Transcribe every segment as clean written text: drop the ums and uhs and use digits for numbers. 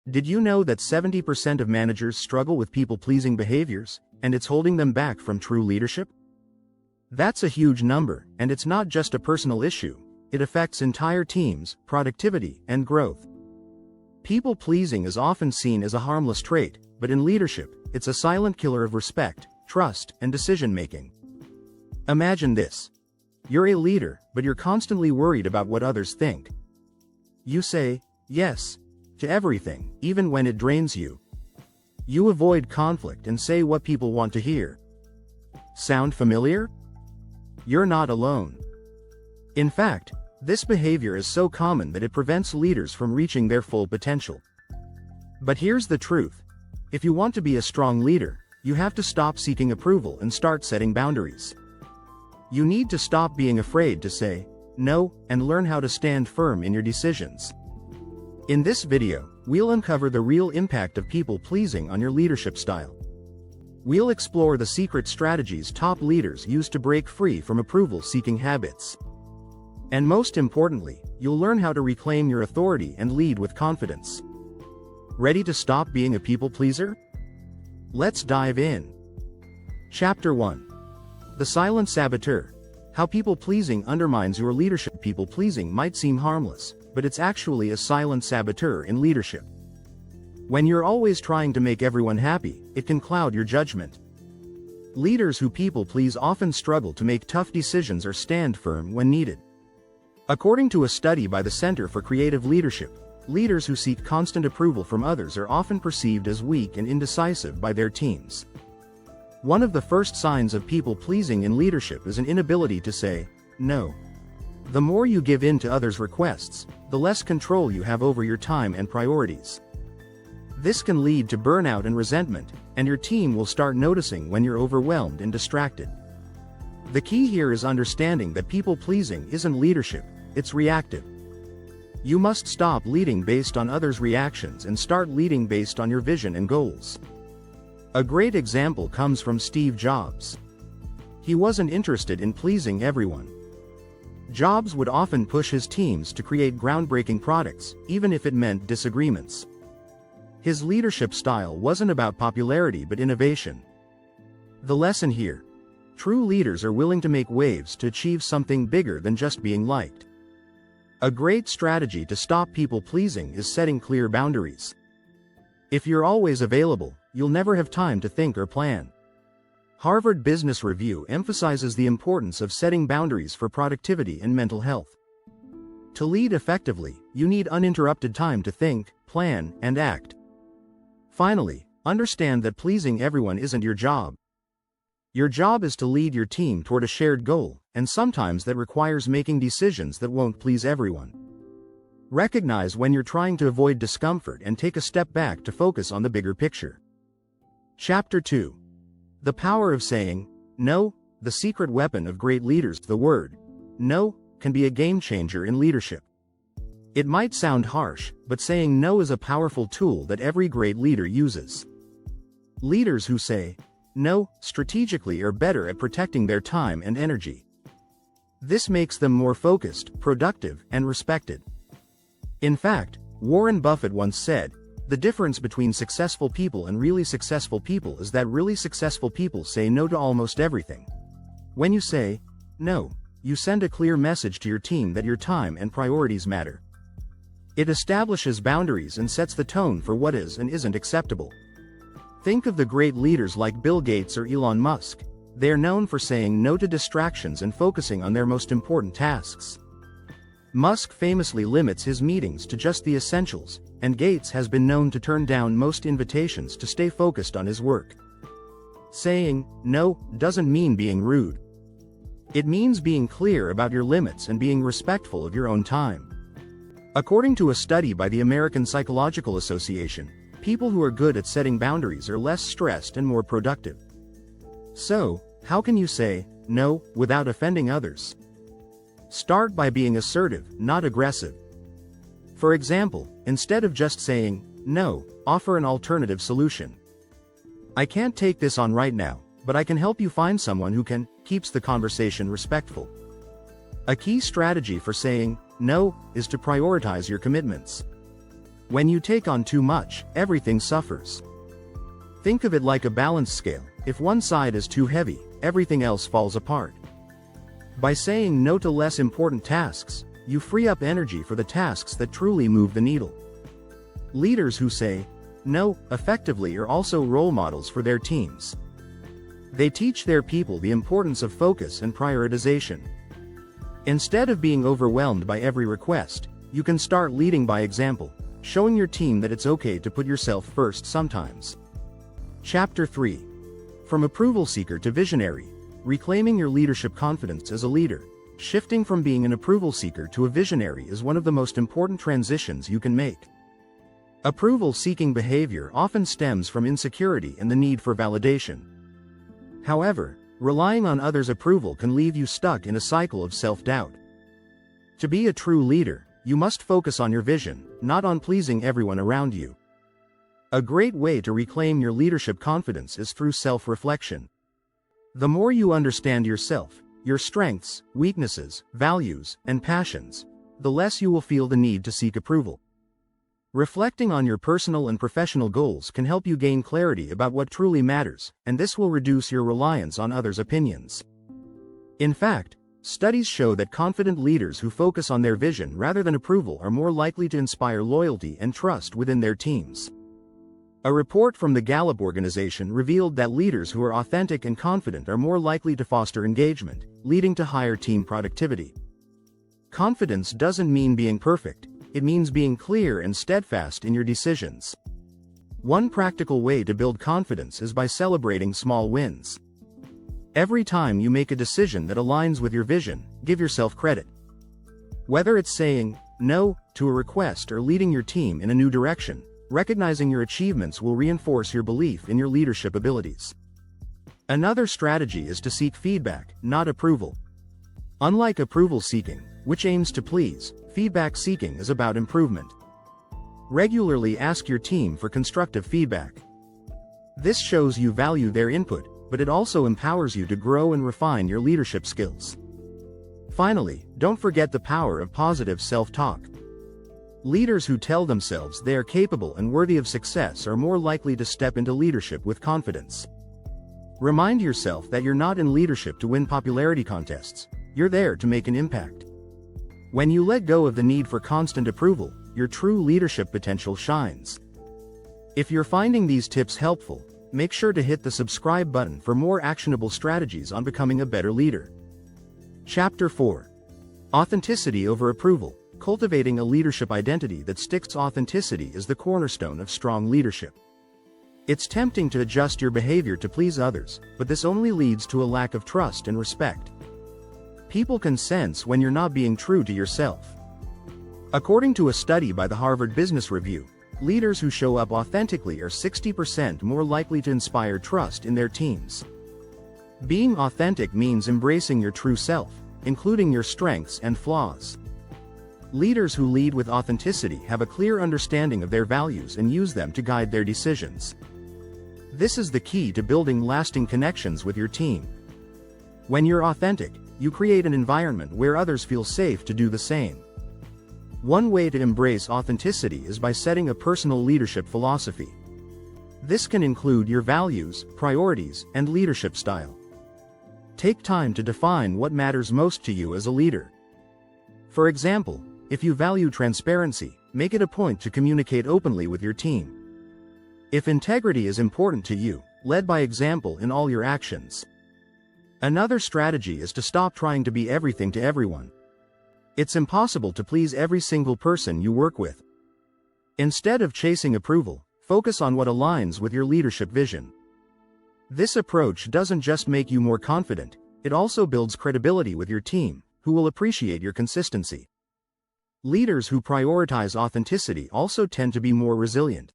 Did you know that 70% of managers struggle with people-pleasing behaviors, and it's holding them back from true leadership? That's a huge number, and it's not just a personal issue. It affects entire teams, productivity, and growth. People-pleasing is often seen as a harmless trait, but in leadership, it's a silent killer of respect, trust, and decision-making. Imagine this. You're a leader, but you're constantly worried about what others think. You say, yes, to everything, even when it drains you. You avoid conflict and say what people want to hear. Sound familiar? You're not alone. In fact, this behavior is so common that it prevents leaders from reaching their full potential. But here's the truth. If you want to be a strong leader, you have to stop seeking approval and start setting boundaries. You need to stop being afraid to say no and learn how to stand firm in your decisions. In this video, we'll uncover the real impact of people-pleasing on your leadership style. We'll explore the secret strategies top leaders use to break free from approval-seeking habits. And most importantly, you'll learn how to reclaim your authority and lead with confidence. Ready to stop being a people-pleaser? Let's dive in. Chapter 1. The Silent Saboteur. How people-pleasing undermines your leadership. People-pleasing might seem harmless, but it's actually a silent saboteur in leadership. When you're always trying to make everyone happy, it can cloud your judgment. Leaders who people-please often struggle to make tough decisions or stand firm when needed. According to a study by the Center for Creative Leadership, leaders who seek constant approval from others are often perceived as weak and indecisive by their teams. One of the first signs of people-pleasing in leadership is an inability to say no. The more you give in to others' requests, the less control you have over your time and priorities. This can lead to burnout and resentment, and your team will start noticing when you're overwhelmed and distracted. The key here is understanding that people-pleasing isn't leadership, it's reactive. You must stop leading based on others' reactions and start leading based on your vision and goals. A great example comes from Steve Jobs. He wasn't interested in pleasing everyone. Jobs would often push his teams to create groundbreaking products, even if it meant disagreements. His leadership style wasn't about popularity but innovation. The lesson here: true leaders are willing to make waves to achieve something bigger than just being liked. A great strategy to stop people-pleasing is setting clear boundaries. If you're always available, you'll never have time to think or plan. Harvard Business Review emphasizes the importance of setting boundaries for productivity and mental health. To lead effectively, you need uninterrupted time to think, plan, and act. Finally, understand that pleasing everyone isn't your job. Your job is to lead your team toward a shared goal, and sometimes that requires making decisions that won't please everyone. Recognize when you're trying to avoid discomfort and take a step back to focus on the bigger picture. Chapter 2. The Power of Saying No. The secret weapon of great leaders. The word no can be a game changer in leadership. It might sound harsh, but saying no is a powerful tool that every great leader uses. Leaders who say no strategically are better at protecting their time and energy. This makes them more focused, productive, and respected. In fact, Warren Buffett once said, "The difference between successful people and really successful people is that really successful people say no to almost everything." When you say no, you send a clear message to your team that your time and priorities matter. It establishes boundaries and sets the tone for what is and isn't acceptable. Think of the great leaders like Bill Gates or Elon Musk. They're known for saying no to distractions and focusing on their most important tasks. Musk famously limits his meetings to just the essentials, and Gates has been known to turn down most invitations to stay focused on his work. Saying no doesn't mean being rude. It means being clear about your limits and being respectful of your own time. According to a study by the American Psychological Association, people who are good at setting boundaries are less stressed and more productive. So, how can you say no without offending others? Start by being assertive, not aggressive. For example, instead of just saying no, offer an alternative solution. "I can't take this on right now, but I can help you find someone who can," keeps the conversation respectful. A key strategy for saying no is to prioritize your commitments. When you take on too much, everything suffers. Think of it like a balance scale. If one side is too heavy, everything else falls apart. By saying no to less important tasks, you free up energy for the tasks that truly move the needle. Leaders who say no effectively are also role models for their teams. They teach their people the importance of focus and prioritization. Instead of being overwhelmed by every request, you can start leading by example, showing your team that it's okay to put yourself first sometimes. Chapter 3. From approval seeker to visionary. Reclaiming your leadership confidence as a leader. Shifting from being an approval seeker to a visionary is one of the most important transitions you can make. Approval-seeking behavior often stems from insecurity and the need for validation. However, relying on others' approval can leave you stuck in a cycle of self-doubt. To be a true leader, you must focus on your vision, not on pleasing everyone around you. A great way to reclaim your leadership confidence is through self-reflection. The more you understand yourself, your strengths, weaknesses, values, and passions, the less you will feel the need to seek approval. Reflecting on your personal and professional goals can help you gain clarity about what truly matters, and this will reduce your reliance on others' opinions. In fact, studies show that confident leaders who focus on their vision rather than approval are more likely to inspire loyalty and trust within their teams. A report from the Gallup organization revealed that leaders who are authentic and confident are more likely to foster engagement, leading to higher team productivity. Confidence doesn't mean being perfect, it means being clear and steadfast in your decisions. One practical way to build confidence is by celebrating small wins. Every time you make a decision that aligns with your vision, give yourself credit. Whether it's saying no to a request or leading your team in a new direction, recognizing your achievements will reinforce your belief in your leadership abilities. Another strategy is to seek feedback, not approval. Unlike approval seeking, which aims to please, feedback seeking is about improvement. Regularly ask your team for constructive feedback. This shows you value their input, but it also empowers you to grow and refine your leadership skills. Finally, don't forget the power of positive self-talk. Leaders who tell themselves they are capable and worthy of success are more likely to step into leadership with confidence. Remind yourself that you're not in leadership to win popularity contests, you're there to make an impact. When you let go of the need for constant approval, your true leadership potential shines. If you're finding these tips helpful, make sure to hit the subscribe button for more actionable strategies on becoming a better leader. Chapter 4. Authenticity over approval. Cultivating a leadership identity that sticks. Authenticity is the cornerstone of strong leadership. It's tempting to adjust your behavior to please others, but this only leads to a lack of trust and respect. People can sense when you're not being true to yourself. According to a study by the Harvard Business Review, leaders who show up authentically are 60% more likely to inspire trust in their teams. Being authentic means embracing your true self, including your strengths and flaws. Leaders who lead with authenticity have a clear understanding of their values and use them to guide their decisions. This is the key to building lasting connections with your team. When you're authentic, you create an environment where others feel safe to do the same. One way to embrace authenticity is by setting a personal leadership philosophy. This can include your values, priorities, and leadership style. Take time to define what matters most to you as a leader. For example, if you value transparency, make it a point to communicate openly with your team. If integrity is important to you, lead by example in all your actions. Another strategy is to stop trying to be everything to everyone. It's impossible to please every single person you work with. Instead of chasing approval, focus on what aligns with your leadership vision. This approach doesn't just make you more confident, it also builds credibility with your team, who will appreciate your consistency. Leaders who prioritize authenticity also tend to be more resilient.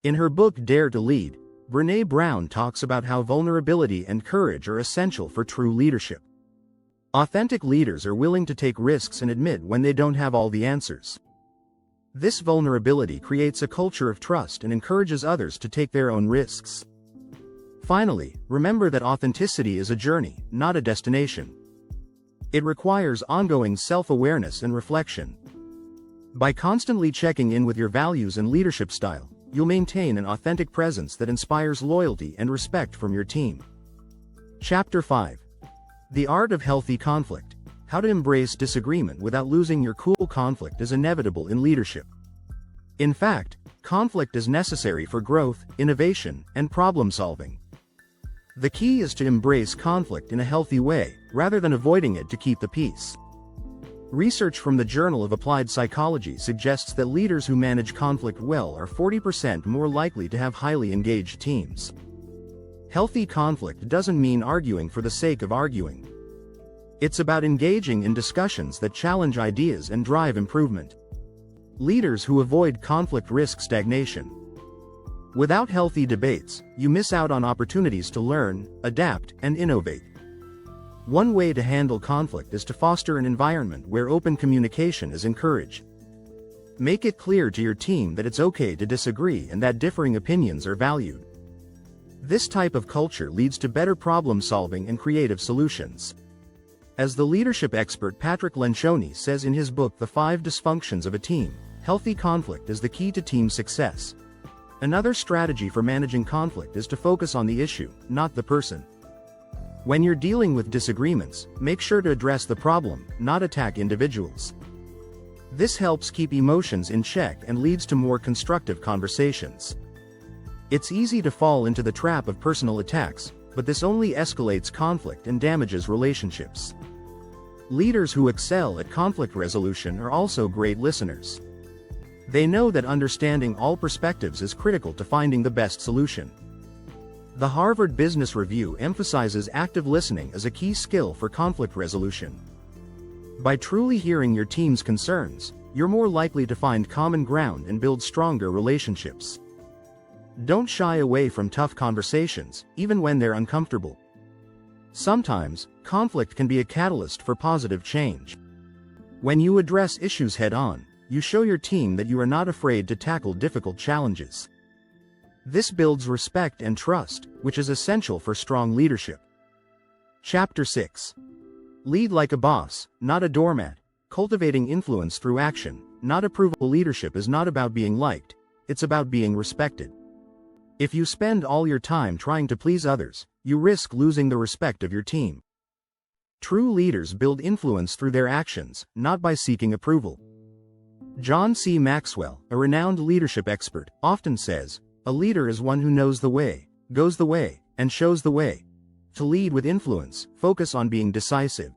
In her book Dare to Lead, Brené Brown talks about how vulnerability and courage are essential for true leadership. Authentic leaders are willing to take risks and admit when they don't have all the answers. This vulnerability creates a culture of trust and encourages others to take their own risks. Finally, remember that authenticity is a journey, not a destination. It requires ongoing self-awareness and reflection. By constantly checking in with your values and leadership style, you'll maintain an authentic presence that inspires loyalty and respect from your team. Chapter 5. The Art of Healthy Conflict. How to embrace disagreement without losing your cool. Conflict is inevitable in leadership. In fact, conflict is necessary for growth, innovation, and problem-solving. The key is to embrace conflict in a healthy way, rather than avoiding it to keep the peace. Research from the Journal of Applied Psychology suggests that leaders who manage conflict well are 40% more likely to have highly engaged teams. Healthy conflict doesn't mean arguing for the sake of arguing. It's about engaging in discussions that challenge ideas and drive improvement. Leaders who avoid conflict risk stagnation. Without healthy debates, you miss out on opportunities to learn, adapt, and innovate. One way to handle conflict is to foster an environment where open communication is encouraged. Make it clear to your team that it's okay to disagree and that differing opinions are valued. This type of culture leads to better problem solving and creative solutions. As the leadership expert Patrick Lencioni says in his book The 5 Dysfunctions of a Team, healthy conflict is the key to team success. Another strategy for managing conflict is to focus on the issue, not the person. When you're dealing with disagreements, make sure to address the problem, not attack individuals. This helps keep emotions in check and leads to more constructive conversations. It's easy to fall into the trap of personal attacks, but this only escalates conflict and damages relationships. Leaders who excel at conflict resolution are also great listeners. They know that understanding all perspectives is critical to finding the best solution. The Harvard Business Review emphasizes active listening as a key skill for conflict resolution. By truly hearing your team's concerns, you're more likely to find common ground and build stronger relationships. Don't shy away from tough conversations, even when they're uncomfortable. Sometimes, conflict can be a catalyst for positive change. When you address issues head-on, you show your team that you are not afraid to tackle difficult challenges. This builds respect and trust, which is essential for strong leadership. Chapter 6. Lead like a boss, not a doormat. Cultivating influence through action, not approval. Leadership is not about being liked, it's about being respected. If you spend all your time trying to please others, you risk losing the respect of your team. True leaders build influence through their actions, not by seeking approval. John C. Maxwell, a renowned leadership expert, often says, "A leader is one who knows the way, goes the way, and shows the way." To lead with influence, focus on being decisive.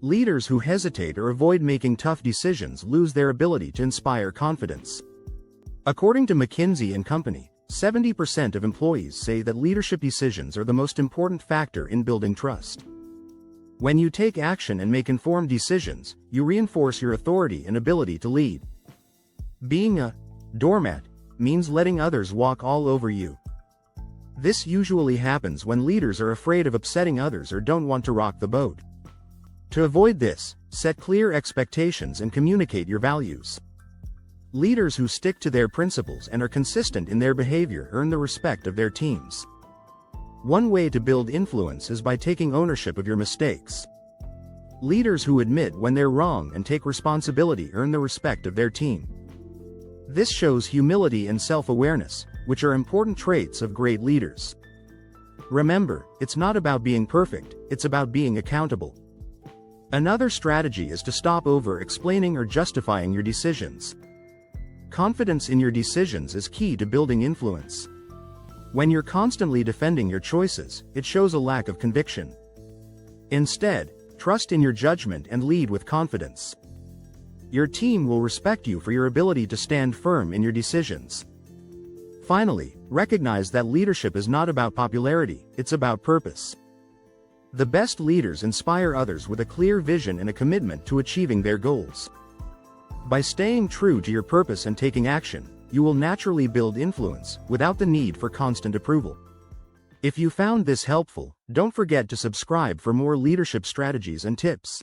Leaders who hesitate or avoid making tough decisions lose their ability to inspire confidence. According to McKinsey & Company, 70% of employees say that leadership decisions are the most important factor in building trust. When you take action and make informed decisions, you reinforce your authority and ability to lead. Being a doormat means letting others walk all over you. This usually happens when leaders are afraid of upsetting others or don't want to rock the boat. To avoid this, set clear expectations and communicate your values. Leaders who stick to their principles and are consistent in their behavior earn the respect of their teams. One way to build influence is by taking ownership of your mistakes. Leaders who admit when they're wrong and take responsibility earn the respect of their team. This shows humility and self-awareness, which are important traits of great leaders. Remember, it's not about being perfect, it's about being accountable. Another strategy is to stop over-explaining or justifying your decisions. Confidence in your decisions is key to building influence. When you're constantly defending your choices, it shows a lack of conviction. Instead, trust in your judgment and lead with confidence. Your team will respect you for your ability to stand firm in your decisions. Finally, recognize that leadership is not about popularity, it's about purpose. The best leaders inspire others with a clear vision and a commitment to achieving their goals. By staying true to your purpose and taking action, you will naturally build influence, without the need for constant approval. If you found this helpful, don't forget to subscribe for more leadership strategies and tips.